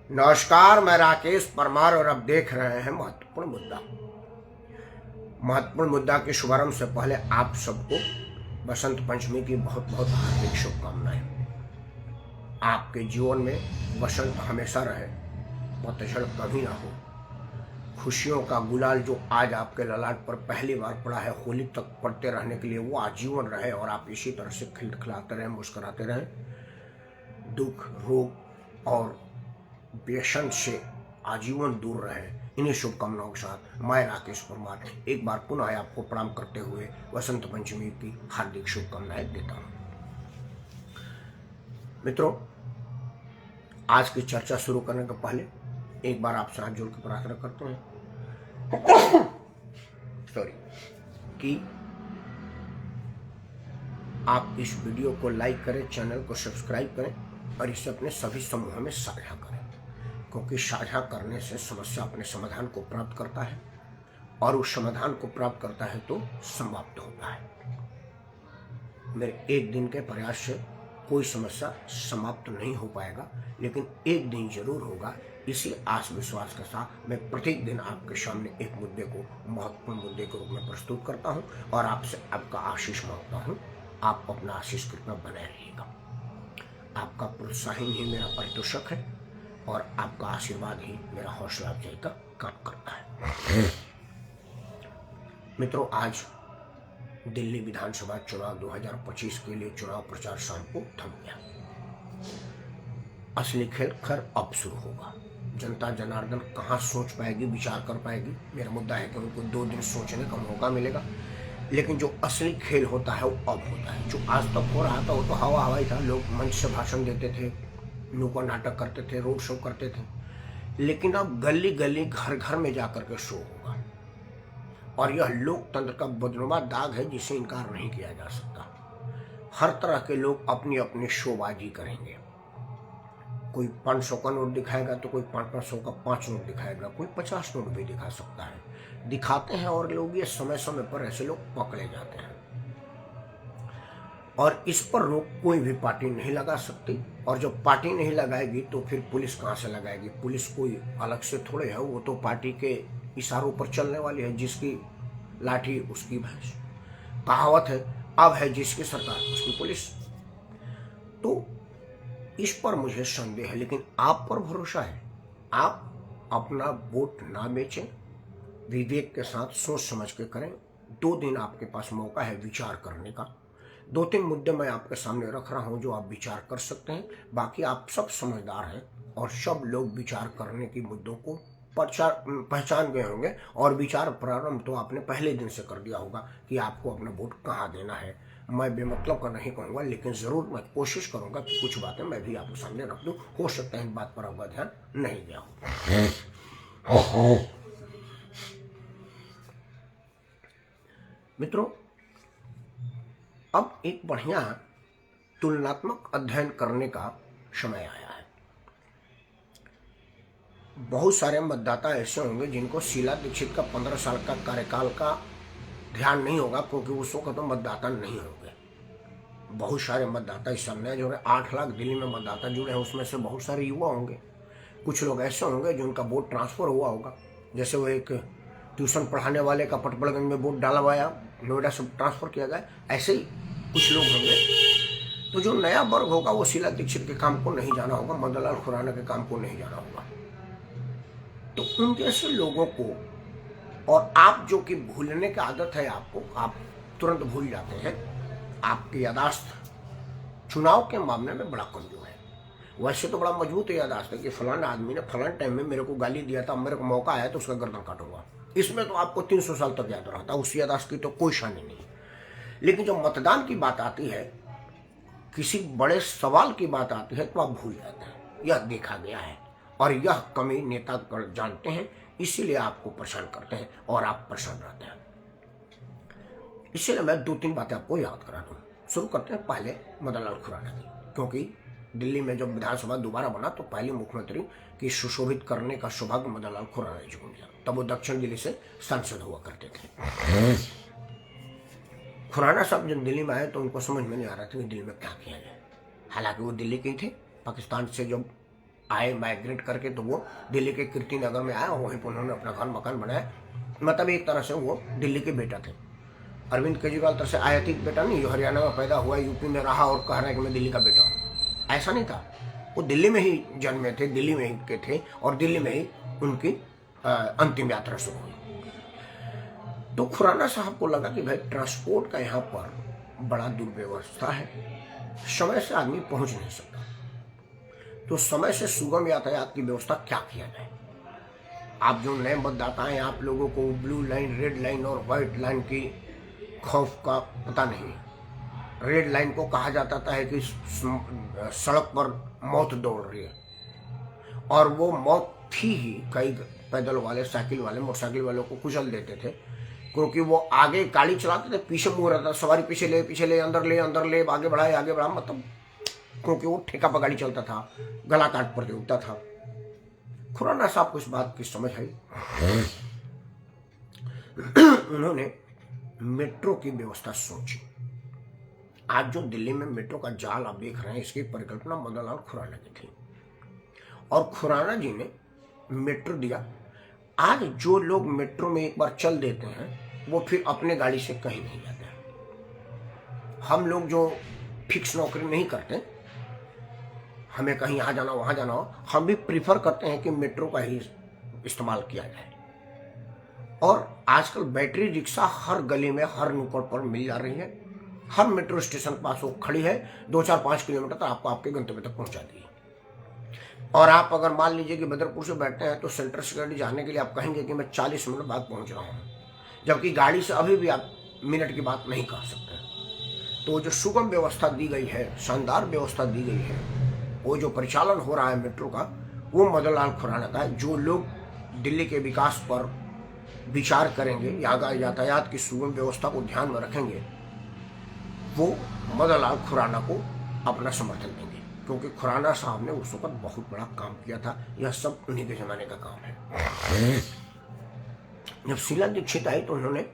नमस्कार, मैं राकेश परमार और आप देख रहे हैं महत्वपूर्ण मुद्दा। महत्वपूर्ण मुद्दा के शुभारंभ से पहले आप सबको बसंत पंचमी की बहुत बहुत हार्दिक शुभकामनाएं। आपके जीवन में बसंत हमेशा रहे, पतझड़ कभी ना हो। खुशियों का गुलाल जो आज आपके ललाट पर पहली बार पड़ा है, होली तक पड़ते रहने के लिए वो आजीवन रहे और आप इसी तरह से खिलखिलाते रहें, मुस्कुराते रहें। दुख, रोग और व्यसन से आजीवन दूर रहे। इन्हीं शुभकामनाओं के साथ मैं राकेश परमार एक बार पुनः आपको प्रणाम करते हुए वसंत पंचमी की हार्दिक शुभकामनाएं देता हूं। मित्रों, आज की चर्चा शुरू करने के पहले एक बार आपसे हाथ जोड़ के प्रार्थना करते हैं कि आप इस वीडियो को लाइक करें, चैनल को सब्सक्राइब करें और इसे अपने सभी समूहों में साझा करें, क्योंकि साझा करने से समस्या अपने समाधान को प्राप्त करता है और उस समाधान को प्राप्त करता है तो समाप्त होता है। मेरे एक दिन के प्रयास से कोई समस्या समाप्त नहीं हो पाएगा, लेकिन एक दिन जरूर होगा। इसी आस विश्वास के साथ मैं प्रत्येक दिन आपके सामने एक मुद्दे को महत्वपूर्ण मुद्दे के रूप में प्रस्तुत करता हूं और आपसे आपका आशीष मांगता हूं। आप अपना आशीष कृपया बनाए रहिएगा। आपका प्रोत्साहन ही मेरा परितोषक है और आपका आशीर्वाद ही मेरा हौसला अफजाई का काम करता है। मित्रों, आज दिल्ली विधानसभा चुनाव 2025 के लिए चुनाव प्रचार शाम को थम गया। असली खेल खैर अब शुरू होगा। जनता जनार्दन कहाँ सोच पाएगी, विचार कर पाएगी। मेरा मुद्दा है कि उनको 2 दिन सोचने का मौका मिलेगा, लेकिन जो असली खेल होता है वो अब होता है। जो आज तक हो रहा था वो तो हवा हवाई था। लोग मंच से भाषण देते थे, नुक्कड़ नाटक करते थे, रोड शो करते थे, लेकिन अब गली गली घर घर में जाकर के शो होगा। और यह लोकतंत्र का बदनुमा दाग है जिसे इनकार नहीं किया जा सकता। हर तरह के लोग अपनी अपनी शोबाजी करेंगे। कोई 500 का नोट दिखाएगा तो कोई 500 का 5 नोट दिखाएगा, कोई 50 नोट भी दिखा सकता है। दिखाते हैं और लोग ये समय समय पर ऐसे लोग पकड़े जाते हैं और इस पर रोक कोई भी पार्टी नहीं लगा सकती। और जब पार्टी नहीं लगाएगी तो फिर पुलिस कहाँ से लगाएगी? पुलिस कोई अलग से थोड़े है, वो तो पार्टी के इशारों पर चलने वाली है। जिसकी लाठी उसकी भैंस, कहावत है। अब है जिसकी सरकार उसकी पुलिस। तो इस पर मुझे संदेह है, लेकिन आप पर भरोसा है। आप अपना वोट ना बेचें, विवेक के साथ सोच समझ के करें। 2 दिन आपके पास मौका है विचार करने का। 2-3 मुद्दे मैं आपके सामने रख रहा हूं जो आप विचार कर सकते हैं। बाकी आप सब समझदार हैं और सब लोग विचार करने की मुद्दों को पहचान गए होंगे और विचार प्रारंभ तो आपने पहले दिन से कर दिया होगा कि आपको अपना वोट कहाँ देना है। मैं बेमतलब का नहीं कहूँगा, लेकिन ज़रूर मैं कोशिश करूँगा कि कुछ बातें मैं भी आपके सामने रख दूँ। हो सकता है इन बात पर आपका ध्यान नहीं गया हो। मित्रों, अब एक बढ़िया तुलनात्मक अध्ययन करने का समय आया है। बहुत सारे मतदाता ऐसे होंगे जिनको शीला दीक्षित का 15 साल का कार्यकाल का ध्यान नहीं होगा, क्योंकि उस वक्त तो मतदाता नहीं होंगे। बहुत सारे मतदाता इस समय जो है 8 लाख दिल्ली में मतदाता जुड़े हैं, उसमें से बहुत सारे युवा होंगे। कुछ लोग ऐसे होंगे जिनका वोट ट्रांसफर हुआ होगा, जैसे वो एक ट्यूशन पढ़ाने वाले का पटपड़गंज में वोट डालवाया, नोएडा से ट्रांसफर किया गया। ऐसे ही कुछ लोग होंगे। तो जो नया वर्ग होगा वो शीला दीक्षित के काम को नहीं जाना होगा, मदन लाल खुराना के काम को नहीं जाना होगा। तो उन जैसे लोगों को, और आप जो कि भूलने की आदत है आपको, आप तुरंत भूल जाते हैं। आपकी यादाश्त चुनाव के मामले में बड़ा कमजोर है। वैसे तो बड़ा मजबूत यादाश्त है कि फलाना आदमी ने फलाने टाइम में मेरे को गाली दिया था, मेरे को मौका आया तो उसका गर्दन काटूंगा। इसमें तो आपको 300 साल तक याद रहता है। उस यादाश्त की तो कोई शानी नहीं। लेकिन जब मतदान की बात आती है, किसी बड़े सवाल की बात आती है, तो आप भूल जाते हैं। यह देखा गया है और यह कमी नेता जानते हैं, इसीलिए आपको परेशान करते हैं और आप परेशान रहते हैं। इसलिए मैं 2-3 बातें आपको याद करा दूं। शुरू करते हैं पहले मदन लाल खुराना की, क्योंकि दिल्ली में जब विधानसभा दोबारा बना तो पहले मुख्यमंत्री की सुशोभित करने का सौभाग्य मदन लाल खुराना ने जुड़ लिया। तब वो दक्षिण दिल्ली से सांसद हुआ करते थे। खुराना साहब जब दिल्ली में आए तो उनको समझ में नहीं आ रहा था कि दिल्ली में क्या किया जाए। हालांकि वो दिल्ली के ही थे। पाकिस्तान से जब आए माइग्रेट करके, तो वो दिल्ली के कीर्ति नगर में आए और वहीं पर उन्होंने अपना घर मकान बनाया। मतलब एक तरह से वो दिल्ली के बेटा थे। अरविंद केजरीवाल तरह से आयातित बेटा नहीं, जो हरियाणा में पैदा हुआ, यूपी में रहा और कह रहा है कि मैं दिल्ली का बेटा हूँ, ऐसा नहीं था। वो दिल्ली में ही जन्मे थे, दिल्ली में ही के थे और दिल्ली में ही उनकी अंतिम यात्रा शुरू हुई। तो खुराना साहब को लगा कि भाई ट्रांसपोर्ट का यहाँ पर बड़ा दुर्व्यवस्था है, समय से आदमी पहुंच नहीं सकता, तो समय से सुगम यातायात की व्यवस्था क्या किया जाए। आप जो नए मतदाता हैं, आप लोगों को ब्लू लाइन, रेड लाइन और व्हाइट लाइन की खौफ का पता नहीं। रेड लाइन को कहा जाता है कि सड़क पर मौत दौड़ रही है, और वो मौत थी ही। कई पैदल वाले, साइकिल वाले, मोटरसाइकिल वालों को कुचल देते थे, क्योंकि वो आगे गाड़ी चलाते थे, पीछे मुड़ रहा था, सवारी पीछे ले, अंदर ले, आगे बढ़ा, मतलब क्योंकि वो ठेका पर गाड़ी चलता था, गला काट प्रतियोगिता था। खुराना साहब को इस बात की समझ आई। उन्होंने मेट्रो की व्यवस्था सोची। आज जो दिल्ली में मेट्रो का जाल आप देख रहे हैं, इसकी परिकल्पना मदन लाल खुराना की थी, और खुराना जी ने मेट्रो दिया। आज जो लोग मेट्रो में एक बार चल देते हैं, वो फिर अपने गाड़ी से कहीं नहीं जाते हैं। हम लोग जो फिक्स नौकरी नहीं करते, हमें कहीं यहाँ जाना वहाँ जाना हो, हम भी प्रीफर करते हैं कि मेट्रो का ही इस्तेमाल किया जाए। और आजकल बैटरी रिक्शा हर गली में, हर नुक्कड़ पर मिल जा रही है। हर मेट्रो स्टेशन के पास वो खड़ी है, 2-4-5 किलोमीटर तक आपको आपके गंतव्य तक पहुँचा दी। और आप अगर मान लीजिए कि बदरपुर से बैठते हैं, तो सेंट्रल सिक्योरिटी जाने के लिए आप कहेंगे कि मैं 40 मिनट बाद पहुँच रहा हूँ, जबकि गाड़ी से अभी भी आप मिनट की बात नहीं कर सकते। तो जो सुगम व्यवस्था दी गई है, शानदार व्यवस्था दी गई है, वो जो परिचालन हो रहा है मेट्रो का, वो मदन लाल खुराना का है। जो लोग दिल्ली के विकास पर विचार करेंगे, यातायात की सुगम व्यवस्था को ध्यान में रखेंगे, वो मदन लाल खुराना को अपना समर्थन देंगे, क्योंकि खुराना साहब ने उस वक्त बहुत बड़ा काम किया था। यह सब उन्हीं के जमाने का काम है। जब शीला दीक्षित आई तो उन्होंने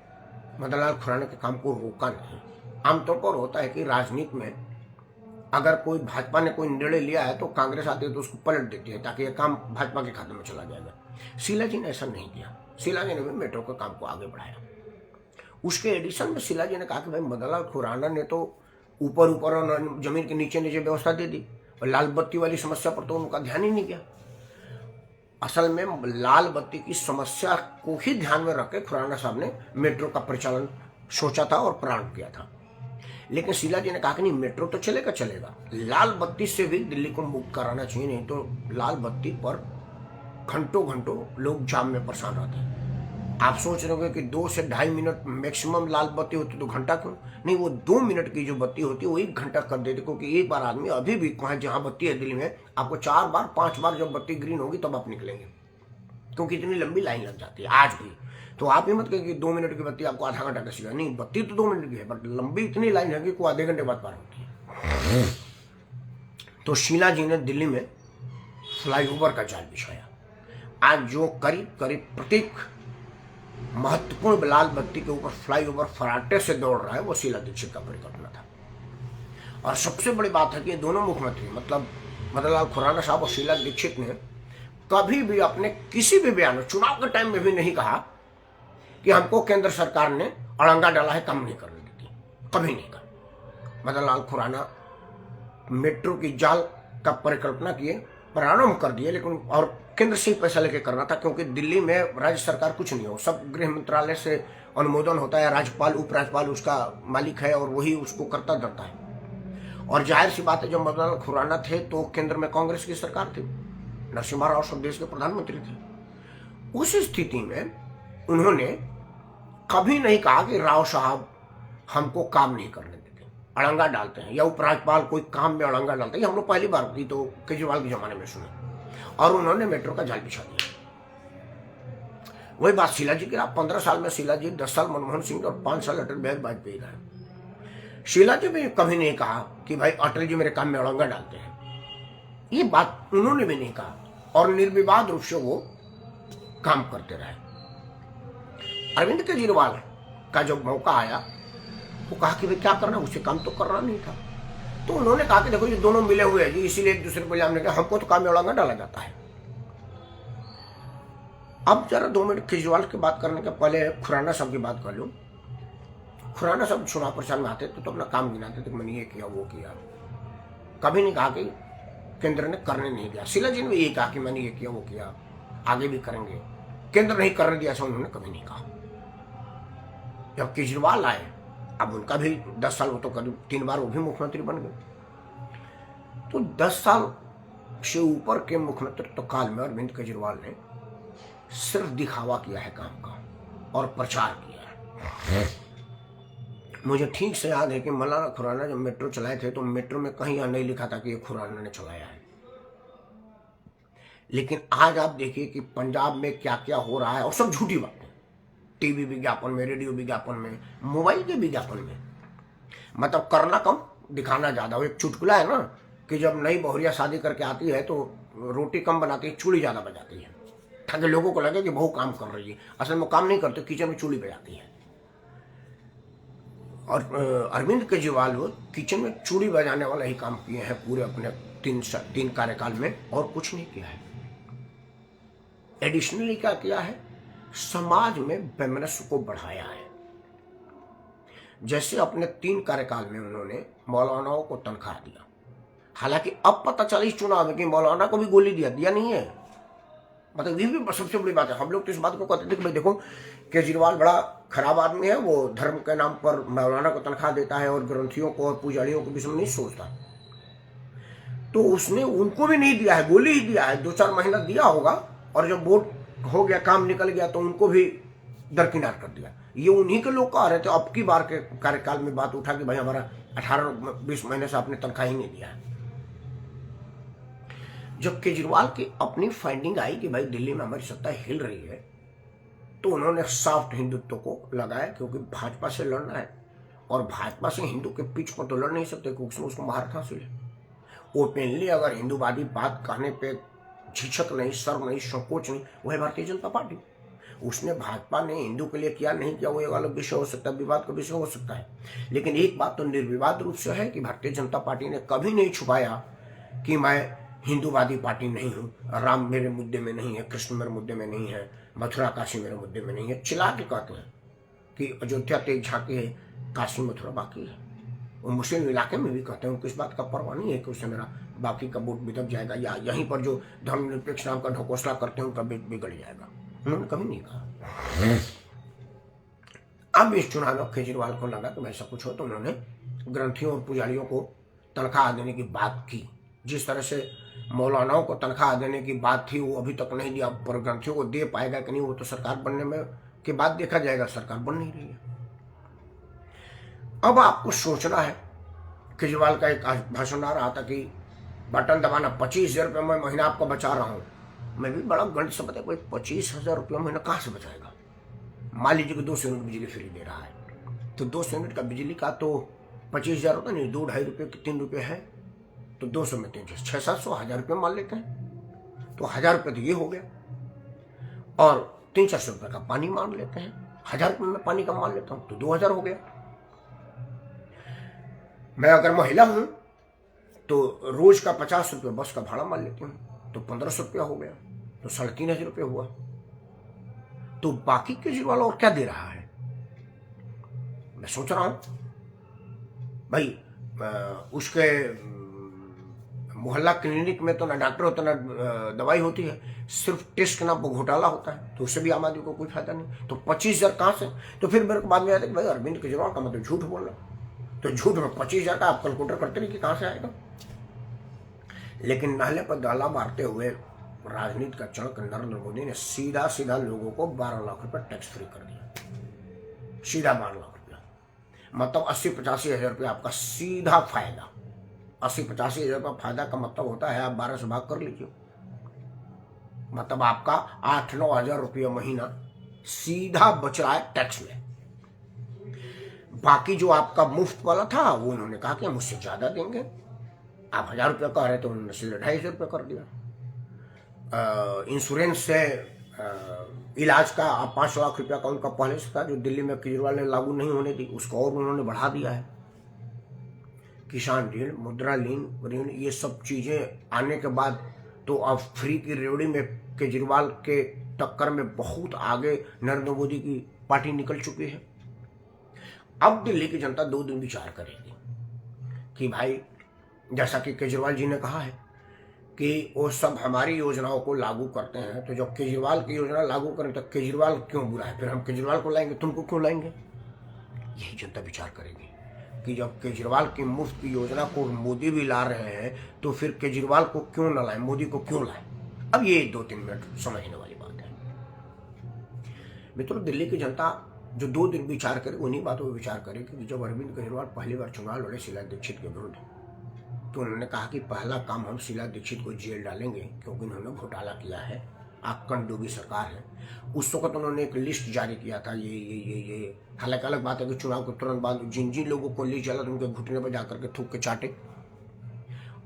मदन लाल खुराना के काम को रोका नहीं। आमतौर पर होता है कि राजनीति में अगर कोई भाजपा ने कोई निर्णय लिया है तो कांग्रेस आती है तो उसको पलट देती है, ताकि यह काम भाजपा के खाते में चला जाएगा। शीला जी ने ऐसा नहीं किया। शीला जी ने भी मेट्रो के काम को आगे बढ़ाया। उसके एडिशन में शीला जी ने कहा कि भाई मदन लाल खुराना ने तो ऊपर और जमीन के नीचे व्यवस्था दे दी, और लाल बत्ती वाली समस्या पर तो उनका ध्यान ही नहीं गया। असल में लाल बत्ती की समस्या को ही ध्यान में रख के खुराना साहब ने मेट्रो का परिचालन सोचा था और प्रारंभ किया था। लेकिन शीला जी ने कहा कि नहीं, मेट्रो तो चलेगा, लाल बत्ती से भी दिल्ली को मुक्त कराना चाहिए, नहीं तो लाल बत्ती पर घंटों लोग जाम में परेशान रहते हैं। आप सोच रहे होंगे कि 2 से 2.5 मिनट मैक्सिमम लाल बत्ती होती तो घंटा क्यों नहीं, वो 2 मिनट की जो बत्ती होती है वो 1 घंटा कर देती, क्योंकि एक बार आदमी अभी भी जहाँ बत्ती है दिल्ली में, आपको 4 बार 5 बार जब बत्ती ग्रीन होगी तब आप निकलेंगे, क्योंकि इतनी लंबी लाइन लग जाती है आज भी। तो आप ही मत कहिए कि 2 मिनट की बत्ती आपको आधा घंटा कैसी है, नहीं, बत्ती तो 2 मिनट की है, बट लंबी इतनी लाइन है कि वो आधे घंटे बाद पार होती है। तो शीला जी ने दिल्ली में फ्लाईओवर का जाल बिछाया। आज जो करीब प्रत्येक महत्वपूर्ण लाल बत्ती के ऊपर फ्लाईओवर फराटे से दौड़ रहा है, वो शीला दीक्षित का परिकल्पना था। और सबसे बड़ी बात है कि दोनों मुख्यमंत्री, मतलब मदन लाल खुराना साहब और शीला दीक्षित ने कभी भी अपने किसी भी बयान में, चुनाव के टाइम में भी नहीं कहा कि हमको केंद्र सरकार ने अड़ंगा डाला है, काम नहीं करने देती, कभी नहीं कहा। मदन लाल खुराना मेट्रो की जाल का परिकल्पना किए, प्रारंभ कर दिए, लेकिन और केंद्र से ही पैसा लेके करना था, क्योंकि दिल्ली में राज्य सरकार कुछ नहीं हो, सब गृह मंत्रालय से अनुमोदन होता है, राज्यपाल उपराज्यपाल उसका मालिक है और वही उसको करता धरता है। और जाहिर सी बात है, जब मदन लाल खुराना थे तो केंद्र में कांग्रेस की सरकार थी, नरसिम्हा राव सब देश के प्रधानमंत्री थे। उस स्थिति में उन्होंने कभी नहीं कहा कि राव साहब हमको काम नहीं करने देते, अड़ंगा डालते हैं, या उपराज्यपाल कोई काम में अड़ंगा डालते हैं। हम लोग पहली बार थी तो केजरीवाल के जमाने में सुने, और उन्होंने मेट्रो का जाल बिछा दिया। वही बात शीला जी की, 15 साल में शीला जी, 10 साल मनमोहन सिंह और 5 साल अटल बिहारी वाजपेयी रहे। शीला जी भी कभी नहीं कहा कि भाई अटल जी मेरे काम में अड़ंगा डालते हैं, ये बात उन्होंने भी नहीं कहा, और निर्विवाद रूप से वो काम करते रहे। अरविंद केजरीवाल का जब मौका आया, वो कहा कि भाई क्या करना, उसे काम तो करना नहीं था, तो उन्होंने कहा कि देखो ये दोनों मिले हुए हैं जी, इसीलिए एक दूसरे को इल्जाम लेकर हमको तो काम में उड़ांगा डाला जाता है। अब जरा 2 मिनट केजरीवाल की बात करने के पहले खुराना साहब की बात कर लूं। खुराना साहब चुनाव प्रचार में आते तो अपना काम गिनाते थे, मैंने ये किया वो किया, कभी नहीं कहा कि केंद्र ने करने नहीं दिया। शीला जी ने ये कहा कि मैंने ये किया वो किया, आगे भी करेंगे, केंद्र नहीं करने दिया, ऐसा उन्होंने कभी नहीं कहा। जब केजरीवाल आए, अब उनका भी 10 साल, वो तो करीब 3 बार वो भी मुख्यमंत्री बन गए, तो 10 साल से ऊपर के मुख्यमंत्री काल में अरविंद केजरीवाल ने सिर्फ दिखावा किया है काम का और प्रचार किया है। मुझे ठीक से याद है कि मौलाना खुराना जब मेट्रो चलाए थे तो मेट्रो में कहीं यह नहीं लिखा था कि ये खुराना ने चलाया है। लेकिन आज आप देखिए कि पंजाब में क्या क्या हो रहा है, और सब झूठी बातें, टीवी विज्ञापन में, रेडियो विज्ञापन में, मोबाइल के विज्ञापन में, मतलब करना कम दिखाना ज्यादा। वो एक चुटकुला है ना कि जब नई बहुरिया शादी करके आती है तो रोटी कम बनाती है, चूड़ी ज्यादा बजाती है, ताकि लोगों को लगे कि बहू काम कर रही है, असल में काम नहीं करते, किचन में चूड़ी बजाती है। और अरविंद केजरीवाल वो किचन में चूड़ी बजाने वाला ही काम किए हैं पूरे अपने 3 कार्यकाल में, और कुछ नहीं किया है। एडिशनली क्या किया है, समाज में वैमनस्य को बढ़ाया है। जैसे अपने 3 कार्यकाल में उन्होंने मौलानाओं को तनख्वाह दिया, हालांकि अब पता चला इस चुनाव में कि मौलाना को भी गोली दिया नहीं है। मतलब ये भी सबसे बड़ी बात है। हम लोग तो इस बात को कहते थे कि भाई देखो केजरीवाल बड़ा खराब आदमी है, वो धर्म के नाम पर मौलाना को तनख्वाह देता है और ग्रंथियों को और पुजारियों को भी सब नहीं सोचता। तो उसने उनको भी नहीं दिया है, गोली ही दिया है, 2-4 महीना दिया होगा, और जब वोट हो गया, काम निकल गया, तो उनको भी दरकिनार कर दिया। ये उन्हीं के लोग कह रहे थे अब की बार के कार्यकाल में बात उठा कि भाई हमारा 18-20 महीने से आपने तनख्वाह ही नहीं दिया है। जब केजरीवाल की अपनी फाइंडिंग आई कि भाई दिल्ली में हमारी सत्ता हिल रही है, तो उन्होंने सॉफ्ट हिंदुत्व को लगाया, क्योंकि भाजपा से लड़ना है, और भाजपा से हिंदू के पीछ पर तो लड़ नहीं सकते, क्योंकि उसमें उसको महारत हासिल है। ओपनली अगर हिंदूवादी बात कहने पे झिझक नहीं, शर्म नहीं, संकोच नहीं, वो है भारतीय जनता पार्टी। उसने भाजपा ने हिंदू के लिए किया नहीं किया वो एक अलग विषय हो सकता है, विवाद का विषय हो सकता है, लेकिन एक बात तो निर्विवाद रूप से है कि भारतीय जनता पार्टी ने कभी नहीं छुपाया कि मैं हिंदूवादी पार्टी नहीं हूँ, राम मेरे मुद्दे में नहीं है, कृष्ण मेरे मुद्दे में नहीं है, मथुरा काशी मेरे मुद्दे में नहीं है। चिल्ला के कहते हैं कि अयोध्या तेज झांकी है, काशी मथुरा बाकी है। वो मुस्लिम इलाके में भी कहते हैं, किस बात का परवाह नहीं है कि उससे मेरा बाकी का वोट बिदक जाएगा, या यहीं पर जो धर्मनिरपेक्ष नाम का ढकोसला करते हैं उनका बिगड़ जाएगा। उन्होंने कभी नहीं कहा। अब इस चुनाव में केजरीवाल को लगा कि ऐसा कुछ हो, तो उन्होंने ग्रंथियों और पुजारियों को तनख्वाह देने की बात की। जिस तरह से मौलानाओं को तनख्वाह देने की बात थी वो अभी तक नहीं दिया, पर ग्रंथियों को दे पाएगा कि नहीं वो तो सरकार बनने में के बाद देखा जाएगा। सरकार बन नहीं रही है। अब आपको सोचना है, केजरीवाल का एक भाषण आ रहा था कि बटन दबाना, 25,000 रुपये मैं महीना आपको बचा रहा हूँ। मैं भी बड़ा गणित से बताया, कोई 25,000 रुपये महीना कहाँ से बचाएगा। मान लीजिए कि 200 यूनिट बिजली फ्री दे रहा है, तो 200 यूनिट का बिजली का तो 25,000 होता नहीं, 2-2.5 रुपये कि 3 रुपये है, तो 200 में 300, 600-700, 1,000 रुपये मान लेते हैं, तो 1,000 रुपये तो ये हो गया, और 300-400 रुपये का पानी मान लेते हैं, 1,000 रुपये में पानी का मान लेता हूँ तो 2,000 हो गया। मैं अगर महिला हूं तो रोज का 50 रुपये बस का भाड़ा मान लेती हूँ, तो 1,500 रुपया हो गया, तो 3,500 रुपये हुआ। तो बाकी केजरीवाल और क्या दे रहा है। मैं सोच रहा हूं भाई उसके मोहल्ला क्लिनिक में तो ना डॉक्टर होता ना दवाई होती है, सिर्फ टेस्ट के नाम पर घोटाला होता है, तो उससे भी आम आदमी को कोई फायदा नहीं। तो 25,000 कहाँ से। तो फिर मेरे को बाद में आया कि भाई अरविंद केजरीवाल का मतलब झूठ बोलना, तो झूठ में 25,000 का आप कैलकुलेटर करते नहीं कि कहाँ से आएगा। लेकिन नाले पर दाला मारते हुए राजनीति का चढ़ नरेंद्र मोदी ने सीधा सीधा लोगों को 12 लाख रुपए टैक्स फ्री कर दिया, सीधा 12 लाख रुपया, मतलब 80-85 हजार रुपया आपका सीधा फायदा। 80-85 हजार रुपया फायदा का मतलब होता है आप 12 से भाग कर लीजिए, मतलब आपका 8-9 हजार रुपया महीना सीधा बच रहा है टैक्स में। बाकी जो आपका मुफ्त वाला था वो उन्होंने कहा कि हम उससे ज्यादा देंगे। आप 1,000 रुपया कह रहे थे, उन्होंने सीधे 250 रुपये कर दिया। इंश्योरेंस से इलाज का 5 लाख रुपया का उनका पहले से था, जो दिल्ली में केजरीवाल ने लागू नहीं होने दी, उसको और उन्होंने बढ़ा दिया है किसान ऋण, मुद्रा ऋण, ये सब चीजें आने के बाद तो अब फ्री की रेवड़ी में केजरीवाल के टक्कर में बहुत आगे नरेंद्र मोदी की पार्टी निकल चुकी है। अब दिल्ली की जनता 2 दिन विचार करेगी कि भाई, जैसा कि केजरीवाल जी ने कहा है कि वो सब हमारी योजनाओं को लागू करते हैं, तो जब केजरीवाल की योजना लागू करें तो केजरीवाल क्यों बुरा है, फिर हम केजरीवाल को लाएंगे, तुमको क्यों लाएंगे? यही जनता विचार करेगी कि जब केजरीवाल की मुफ्त की योजना को मोदी भी ला रहे हैं तो फिर केजरीवाल को क्यों न लाए, मोदी को क्यों लाए। अब ये 2-3 मिनट समझने वाली बात है मित्रों। दिल्ली की जनता जो 2 दिन विचार करे, उन्हीं बातों पर विचार करे कि जब अरविंद केजरीवाल पहली बार चुनाव लड़े शीला दीक्षित के विरुद्ध, तो उन्होंने कहा कि पहला काम हम शीला दीक्षित को जेल डालेंगे क्योंकि उन्होंने घोटाला किया है, आकंठ योगी सरकार है। उस वक्त उन्होंने एक लिस्ट जारी किया था। ये हालांकि अलग बात है कि चुनाव के तुरंत बाद जिन जिन लोगों को लिस्ट चला उनके घुटने पर जाकर के थूक के चाटे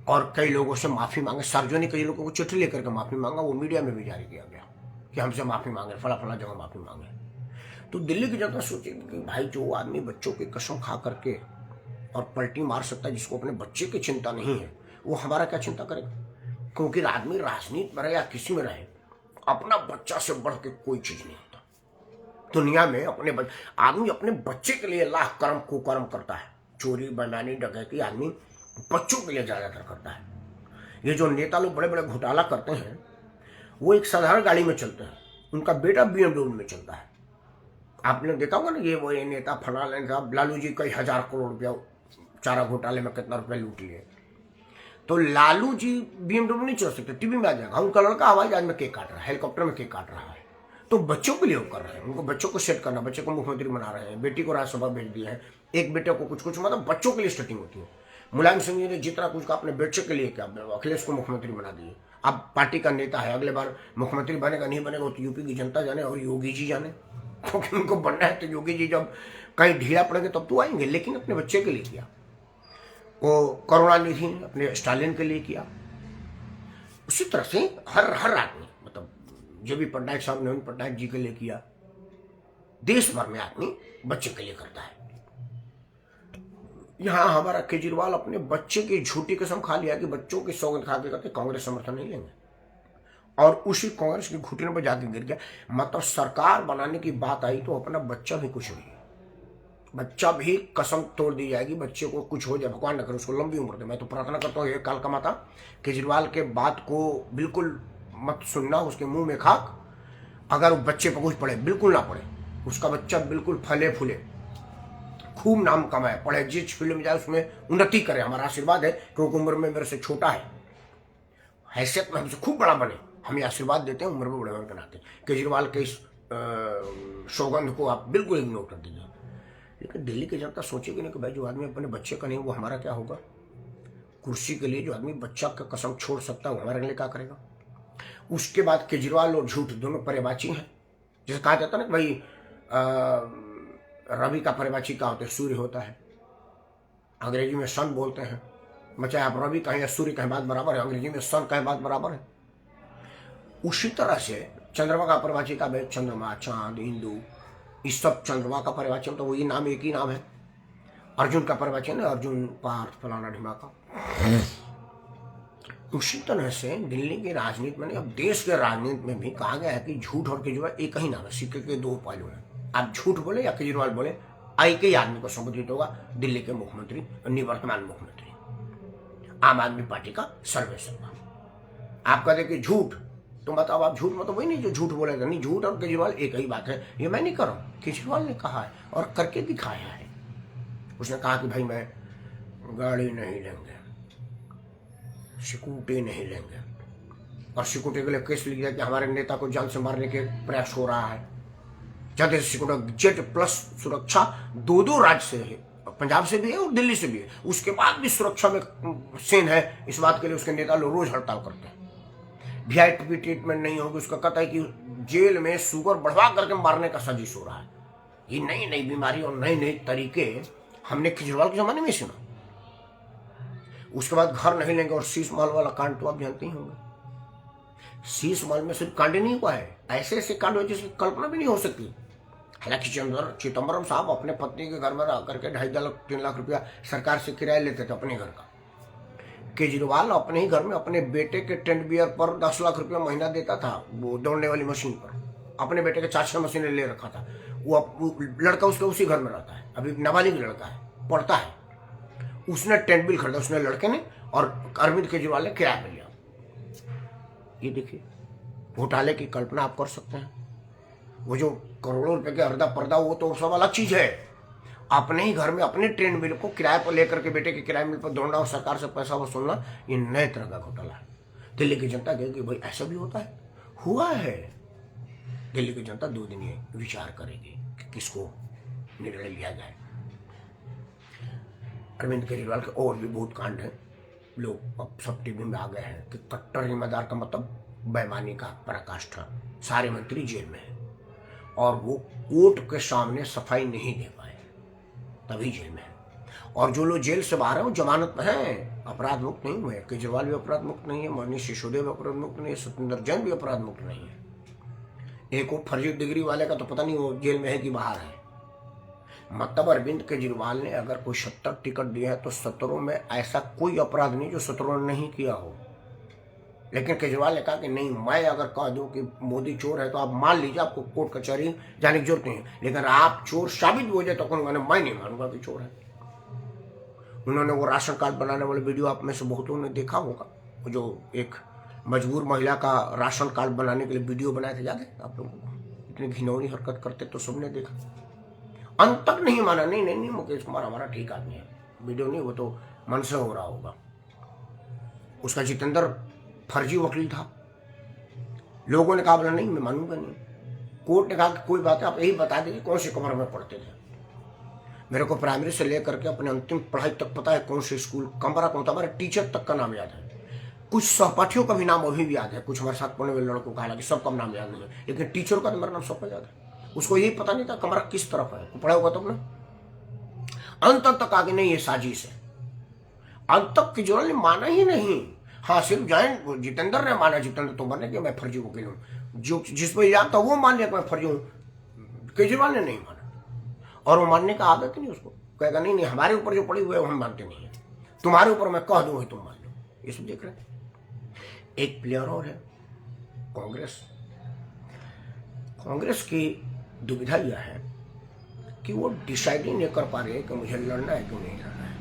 और कई लोगों से माफी मांगे, सार्वजनिक कई लोगों को चिट्ठी लेकर के माफी मांगा, वो मीडिया में भी जारी किया गया कि हमसे माफी मांगे, फला जगह माफी मांगे। तो दिल्ली की जनता सोचेगी कि भाई, जो आदमी बच्चों की कसम खा करके और पलटी मार सकता है, जिसको अपने बच्चे की चिंता नहीं है, वो हमारा क्या चिंता करेगा? क्योंकि आदमी राजनीति में रहे या किसी में रहे, अपना बच्चा से बढ़ के कोई चीज नहीं होता दुनिया में। आदमी अपने बच्चे के लिए लाख कर्म कुकर्म करता है। चोरी, बेईमानी, डकैती आदमी बच्चों के लिए ज्यादातर करता है। ये जो नेता लोग बड़े बड़े घोटाला करते हैं, वो एक साधारण गाड़ी में चलते हैं, उनका बेटा BMW में चलता है। आपने देखा होगा ना, ये नेता फला साहब लालू जी कई 1000 करोड़ रुपया चारा घोटाले में कितना रुपया लूट लिए। तो लालू जी BMW नहीं चल सकते, टीवी में आ जाएगा, उनका लड़का हवाई जहाज में केक काट रहा है, हेलीकॉप्टर में केक काट रहा है। तो बच्चों के लिए वो कर रहे हैं, उनको बच्चों को सेट करना, बच्चे को मुख्यमंत्री बना रहे हैं, बेटी को राज्यसभा भेज दिया है, एक बेटे को कुछ मतलब बच्चों के लिए सेटिंग होती है। मुलायम सिंह जी ने जितना कुछ का अपने बच्चे के लिए किया, अखिलेश को मुख्यमंत्री बना दिए। अब पार्टी का नेता है, अगले बार मुख्यमंत्री बनेगा नहीं बनेगा तो यूपी की जनता जाने और योगी जी जाने, क्योंकि उनको बनना है। तो योगी जी जब कहीं ढीला पड़ेंगे तब तो आएंगे, लेकिन अपने बच्चे के लिए किया। वो करुणानिधि ने अपने स्टालिन के लिए किया। उसी तरह से हर आदमी, मतलब जो भी पटनायक साहब ने पटनायक जी के लिए किया, देश भर में आदमी बच्चे के लिए करता है। यहां हमारा केजरीवाल अपने बच्चे की झूठी कसम खा लिया कि बच्चों की सौगंध खा के कहते कांग्रेस समर्थन नहीं लेंगे, और उसी कांग्रेस के घुटने पर जाके गिर गया। मतलब सरकार बनाने की बात आई तो अपना बच्चा भी कुछ नहीं, बच्चा भी कसम तोड़ दी जाएगी, बच्चे को कुछ हो जाए, भगवान न करे उसको लंबी उम्र दे। मैं तो प्रार्थना करता हूँ ये काल का माता, केजरीवाल के बात को बिल्कुल मत सुनना, उसके मुंह में खाक। अगर वो बच्चे पर कुछ पड़े, बिल्कुल ना पड़े, उसका बच्चा बिल्कुल फले फूले, खूब नाम कमाए, पढ़े, जिस फील्ड में जाए उसमें उन्नति करे। हमारा आशीर्वाद है क्योंकि उम्र में मेरे से छोटा है, हैसियत में हमसे खूब बड़ा बने, हम ये आशीर्वाद देते हैं उम्र में बड़े होने के नाते। केजरीवाल के इस सौगंध को आप बिल्कुल इग्नोर कर दीजिए। लेकिन दिल्ली की जनता सोचेगी नहीं कि भाई, जो आदमी अपने बच्चे का नहीं वो हमारा क्या होगा। कुर्सी के लिए जो आदमी बच्चा का कसम छोड़ सकता है वो हमारे लिए क्या करेगा। उसके बाद केजरीवाल और झूठ दोनों पर्यायवाची हैं। जैसे कहा जाता है ना कि भाई रवि का पर्यायवाची क्या होता है, सूर्य होता है, अंग्रेजी में सन बोलते हैं। चाहे आप रवि कहें या सूर्य कहें, बात बराबर है, अंग्रेजी में सन कहें, बात बराबर है। उसी तरह से चंद्रमा का पर्यायवाची का भाई, चंद्रमा, चांद, इंदु, इस सब चंद्रमा का पर्यायवाची, तो वही नाम, एक ही नाम है। अर्जुन का पर्यायवाची है, अर्जुन, पार्थ, फलाना ढिमाका। उसी तरह से दिल्ली की राजनीति में, अब देश के राजनीति में भी कहा गया है कि झूठ और केजरीवाल एक ही नाम है, सिक्के के 2 पहलू हैं। आप झूठ बोले या केजरीवाल बोले, एक ही आदमी को संबोधित होगा, दिल्ली के मुख्यमंत्री, निवर्तमान मुख्यमंत्री, आम आदमी पार्टी का सर्वेसर्वा। आप कहते कि झूठ, तो बताओ आप झूठ, मतलब वही नहीं जो झूठ बोलेगा। नहीं, झूठ और केजरीवाल एक ही बात है, ये मैं नहीं कर रहा हूँ, केजरीवाल ने कहा है और करके दिखाया है। उसने कहा कि भाई मैं गाड़ी नहीं लेंगे, सिक्योरिटी नहीं लेंगे, और सिक्योरिटी के लिए केस लिख दिया कि हमारे नेता को जान से मारने के प्रयास हो रहा है। ज्यादा सिक्योरिटी, जेट प्लस सुरक्षा 2 राज्य से है, पंजाब से भी है और दिल्ली से भी है। उसके बाद भी सुरक्षा में सेन है। इस बात के लिए उसके नेता लोग रोज हड़ताल करते हैं। VIP ट्रीटमेंट नहीं होगी, उसका कहता है कि जेल में शुगर बढ़वा करके मारने का साजिश हो रहा है। ये नई नई बीमारी और नए नए तरीके हमने केजरीवाल के जमाने में सुना। उसके बाद घर नहीं लेंगे, और शीश महल वाला कांड तो आप जानते ही होंगे। शीश महल में सिर्फ कांड नहीं हुआ है, ऐसे ऐसे कांड हुए जिसकी कल्पना भी नहीं हो सकती। हालांकि चिदम्बरम साहब अपने पत्नी के घर में रह करके 2.5-3 लाख रुपया सरकार से किराया लेते थे अपने घर का। केजरीवाल अपने ही घर में अपने बेटे के टेंट बियर पर 10 लाख रुपया महीना देता था, वो दौड़ने वाली मशीन पर। अपने बेटे के 4-6 मशीनें ले रखा था। वो लड़का उसका उसी घर में रहता है, अभी नाबालिग लड़का है, पढ़ता है। उसने टेंट बिल खरीदा, उसने लड़के ने, और अरविंद केजरीवाल ने किराया पे लिया। ये देखिए घोटाले की कल्पना आप कर सकते हैं। वो जो करोड़ों रुपए के अर्धा पर्दा, वो तो सब अलग चीज है। अपने ही घर में अपने ट्रेन बिल को किराए पर लेकर के बेटे के किराए बिल पर दौड़ना और सरकार से पैसा वसूलना, ये नए तरह का घोटाला है। दिल्ली की जनता कहेगी भाई ऐसा भी होता है, हुआ है। दिल्ली की जनता 2 दिन ये विचार करेगी कि किसको निर्णय लिया जाए। अरविंद केजरीवाल के और भी बहुत कांड हैं। लोग अब सब टीवी में आ गए हैं कि कट्टर ईमानदार का मतलब बेईमानी का पराकाष्ठा। सारे मंत्री जेल में हैं और वो कोर्ट के सामने सफाई नहीं दे पाए, तभी जेल में है। और जो लोग जेल से बाहर हैं वो जमानत में हैं, अपराध मुक्त नहीं हुए। केजरीवाल भी अपराध मुक्त नहीं है, मनीष सिसोदिया भी अपराध मुक्त नहीं है, सत्येंद्र जैन भी अपराध मुक्त नहीं है। एक वो फर्जी डिग्री वाले का तो पता नहीं वो जेल में है कि बाहर है। मतलब अरविंद केजरीवाल ने अगर कोई 70 टिकट दिए हैं तो 17 में ऐसा कोई अपराध नहीं जो 17 ने नहीं किया हो। लेकिन केजरीवाल ने कहा कि नहीं, मैं अगर कह दूं कि मोदी चोर है तो आप मान लीजिए, आपको कोर्ट कचहरी जाने की जरूरत नहीं है, लेकिन आप चोर साबित हो जाए तो कहूंगा मैं नहीं मानूंगा कि चोर है। उन्होंने वो राशन कार्ड बनाने वाले वीडियो आप में से बहुतों ने देखा होगा, वो जो एक मजबूर महिला का राशन कार्ड बनाने के लिए वीडियो बनाए थे, याद है आप लोगों को? इतनी घिनौनी हरकत करते तो सबने देखा। अंत तक नहीं माना, नहीं मुकेश कुमार हमारा ठीक आदमी है, वीडियो नहीं, वो तो मन से हो रहा होगा। उसका जितेंद्र फर्जी वकील था। लोगों ने कहा बोला नहीं मैं मानूंगा नहीं। कोर्ट ने कहा कि कोई बात है, आप यही बता दीजिए कौन सी कमर में पढ़ते थे। मेरे को प्राइमरी से लेकर के अपने अंतिम पढ़ाई तक पता है कौन से स्कूल कमरा कौन था। हमारे टीचर तक का नाम याद है, कुछ सहपाठियों का भी नाम अभी भी याद है। कुछ हमारे साथ पढ़ने वाले लड़कों का, हालांकि सबका नाम याद नहीं है, लेकिन टीचर का तो मेरा नाम सबका याद है। उसको यही पता नहीं था कमरा किस तरफ है, पढ़ा होगा तब ना। अंत तक आगे नहीं, ये साजिश है। अंत तक केजरीवाल ने माना ही नहीं। हाँ, सिर्फ जैन जितेंद्र ने माना, जितेंद्र तोमर ने कि मैं फर्जी वकील हूँ, जो जिस पर इल्जाम था वो मान लिया कि मैं फर्जी हूँ। केजरीवाल ने नहीं माना, और वो मानने का आदत नहीं उसको। कहेगा नहीं हमारे ऊपर जो पड़ी हुई है वो हम मानते नहीं है, तुम्हारे ऊपर मैं कह दूँ तुम मान लो। ये सब देख रहे हैं। एक प्लेयर और है कांग्रेस की दुविधा यह है कि वो डिसाइड ही नहीं कर पा रही है कि मुझे लड़ना है क्यों नहीं लड़ना है।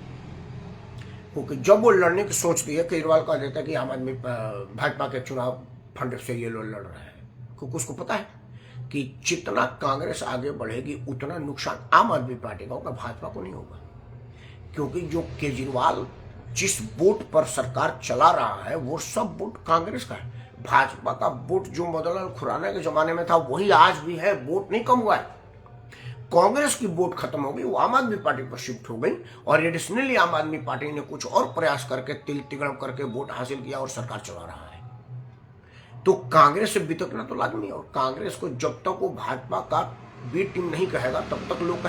क्योंकि जब वो लड़ने की सोचती है, केजरीवाल कह देता है कि आम आदमी भाजपा के चुनाव फंड से ये लोग लड़ रहे हैं, क्योंकि उसको पता है कि जितना कांग्रेस आगे बढ़ेगी उतना नुकसान आम आदमी पार्टी का होगा, भाजपा को नहीं होगा। क्योंकि जो केजरीवाल जिस वोट पर सरकार चला रहा है वो सब वोट कांग्रेस का है। भाजपा का वोट जो मदनलाल खुराना के जमाने में था वही आज भी है, वोट नहीं कम हुआ है। कांग्रेस की वोट खत्म हो गई, वो आम आदमी पार्टी पर शिफ्ट हो गई, और एडिशनली आम आदमी पार्टी ने कुछ और प्रयास करके तिल तिगड़म करके वोट हासिल किया और सरकार चला रहा है। तो कांग्रेस से बितकना तो लाजमी है। और कांग्रेस को जब तक वो भाजपा का बी टीम नहीं कहेगा तब तक लोग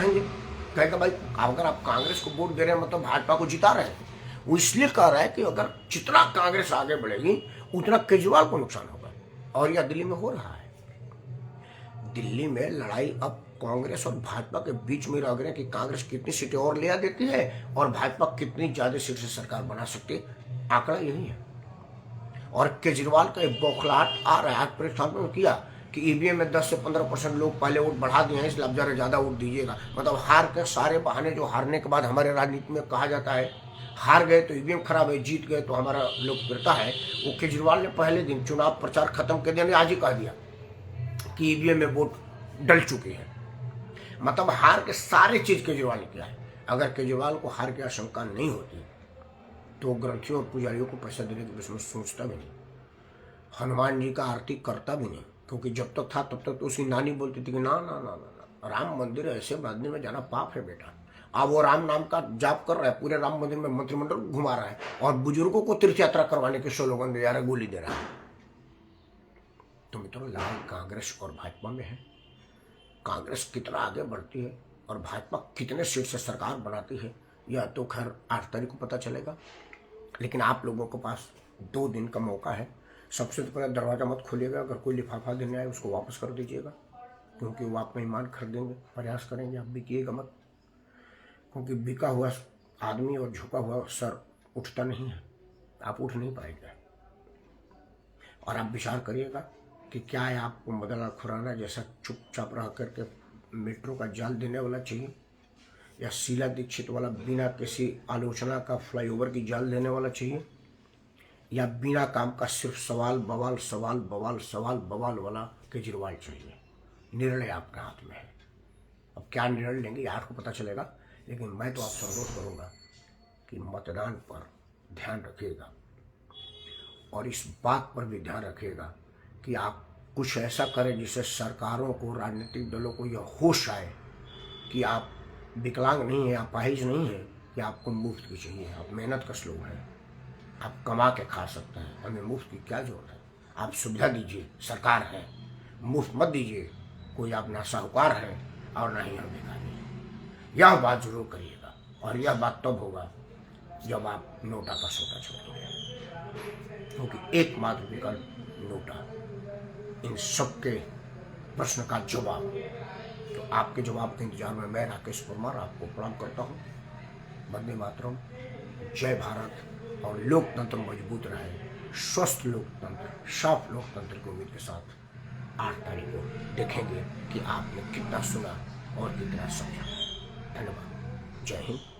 कहेगा भाई अगर आप कांग्रेस को वोट दे रहे हैं मतलब भाजपा को जिता रहे हैं। वो इसलिए कह रहा है कि अगर जितना कांग्रेस आगे बढ़ेगी उतना केजरीवाल को नुकसान होगा, और यह दिल्ली में हो रहा है। दिल्ली में लड़ाई अब कांग्रेस और भाजपा के बीच में रह गए कि कांग्रेस कितनी सीटें और ले देती है और भाजपा कितनी ज्यादा सीट से सरकार बना सकती है। आंकड़ा यही है। और केजरीवाल का एक बौखलाहट आ रहा है। आज प्रेस कॉन्फ्रेंस में किया कि ईवीएम में 10 से 15% लोग पहले वोट बढ़ा दिए हैं, इसलिए अब जरा ज्यादा वोट दीजिएगा। मतलब हार के सारे बहाने जो हारने के बाद हमारे राजनीति में कहा जाता है, हार गए तो ईवीएम खराब है, जीत गए तो हमारा लोकप्रियता है। वो केजरीवाल ने पहले दिन चुनाव प्रचार खत्म के दिन आज ही कह दिया कि ईवीएम में वोट डल चुके हैं। मतलब हार के सारे चीज केजरीवाल ने किया है। अगर केजरीवाल को हार की आशंका नहीं होती तो ग्रंथियों और पुजारियों को पैसा देने के विषय में सोचता भी नहीं, हनुमान जी का आरती करता भी नहीं। क्योंकि जब तक था तब तक तो उसकी नानी बोलती थी कि ना ना ना ना, राम मंदिर ऐसे मंदिर में जाना पाप है बेटा। अब वो राम नाम का जाप कर रहा है, पूरे राम मंदिर में मंत्रिमंडल घुमा रहा है और बुजुर्गों को तीर्थ यात्रा करवाने के स्लोगन दे रहा है, गोली दे रहा है। तो मित्रों, लड़ाई कांग्रेस और भाजपा में है। कांग्रेस कितना आगे बढ़ती है और भाजपा कितने सीट से सरकार बनाती है यह तो खैर 8 तारीख को पता चलेगा। लेकिन आप लोगों के पास 2 दिन का मौका है। सबसे पहले दरवाजा मत खोलिएगा, अगर कोई लिफाफा देने आए उसको वापस कर दीजिएगा। क्योंकि वो आपका ईमान खरीदेंगे, प्रयास करेंगे। आप बिकिएगा मत, क्योंकि बिका हुआ आदमी और झुका हुआ सर उठता नहीं है, आप उठ नहीं पाएंगे। और आप विचार करिएगा कि क्या है आपको मदनलाल खुराना जैसा चुपचाप रह करके मेट्रो का जाल देने वाला चाहिए, या शीला दीक्षित वाला बिना किसी आलोचना का फ्लाईओवर की जाल देने वाला चाहिए, या बिना काम का सिर्फ सवाल बवाल सवाल बवाल सवाल बवाल वाला केजरीवाल चाहिए। निर्णय आपके हाथ में है। अब क्या निर्णय लेंगे यार को पता चलेगा, लेकिन मैं तो आपसे अनुरोध करूँगा कि मतदान पर ध्यान रखिएगा और इस बात पर भी ध्यान रखिएगा कि आप कुछ ऐसा करें जिससे सरकारों को, राजनीतिक दलों को यह होश आए कि आप विकलांग नहीं हैं, अपाहिज नहीं हैं कि आपको मुफ्त की चाहिए। आप मेहनत कश लोग हैं, आप कमा के खा सकते हैं, हमें मुफ्त की क्या जरूरत है। आप सुविधा दीजिए, सरकार है, मुफ्त मत दीजिए। कोई आप ना साहूकार है और ना ही हम भिखारी। यह बात जरूर करिएगा, और यह बात तब होगा जब आप नोटा का सोटा छोड़ेंगे, क्योंकि एकमात्र विकल्प नोटा इन सबके प्रश्न का जवाब। तो आपके जवाब के इंतजार में मैं राकेश परमार आपको प्रणाम करता हूँ। वंदे मातरम, जय भारत, और लोकतंत्र मजबूत रहे, स्वस्थ लोकतंत्र, साफ लोकतंत्र की उम्मीद के साथ 8 तारीख को देखेंगे कि आपने कितना सुना और कितना समझा। धन्यवाद। जय हिंद।